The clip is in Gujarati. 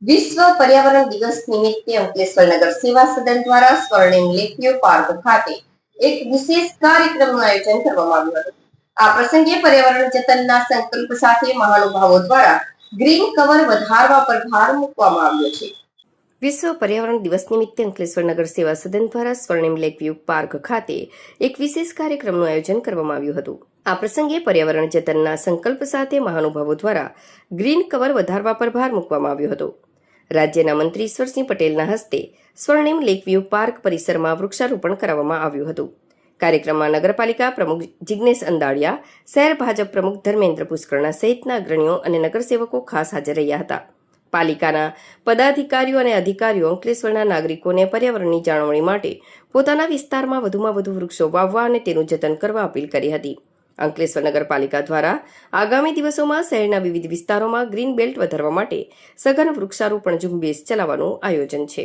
વિશ્વ પર્યાવરણ દિવસ નિમિત્તે અંકલેશ્વર નગર સેવા સદન દ્વારા સ્વર્ણિમ લેકવ્યુ પાર્ક ખાતે એક વિશેષ કાર્યક્રમનું આયોજન કરવામાં આવ્યું હતું. આ પ્રસંગે પર્યાવરણ જતનના સંકલ્પ સાથે મહાનુભાવો દ્વારા ગ્રીન કવર વધારવા પર ભાર મૂકવામાં આવ્યો છે. વિશ્વ પર્યાવરણ દિવસ નિમિત્તે અંકલેશ્વર નગર સેવા સદન દ્વારા સ્વર્ણિમ લેકવ્યુ પાર્ક ખાતે એક વિશેષ કાર્યક્રમનું આયોજન કરવામાં આવ્યું હતું. આ પ્રસંગે પર્યાવરણ જતનના સંકલ્પ સાથે મહાનુભાવો દ્વારા ગ્રીન કવર વધારવા પર ભાર મૂકવામાં આવ્યો હતો. રાજ્યના મંત્રી ઈશ્વરસિંહ પટેલના હસ્તે સ્વર્ણિમ લેકવ્યુ પાર્ક પરિસરમાં વૃક્ષારોપણ કરવામાં આવ્યું હતું. કાર્યક્રમમાં નગરપાલિકા પ્રમુખ જિગ્નેશ અંદાડિયા, શહેર ભાજપ પ્રમુખ ધર્મેન્દ્ર પુષ્કરણા સહિતના અગ્રણીઓ અને નગરસેવકો ખાસ હાજર રહ્યા હતા. પાલિકાના પદાધિકારીઓ અને અધિકારીઓ અંકલેશ્વરના નાગરિકોને પર્યાવરણની જાળવણી માટે પોતાના વિસ્તારમાં વધુમાં વધુ વૃક્ષો વાવવા અને તેનું જતન કરવા અપીલ કરી હતી. અંકલેશ્વર નગરપાલિકા દ્વારા આગામી દિવસોમાં શહેરના વિવિધ વિસ્તારોમાં ગ્રીન બેલ્ટ વધારવા માટે સઘન વૃક્ષારોપણ ઝુંબેશ ચલાવવાનું આયોજન છે.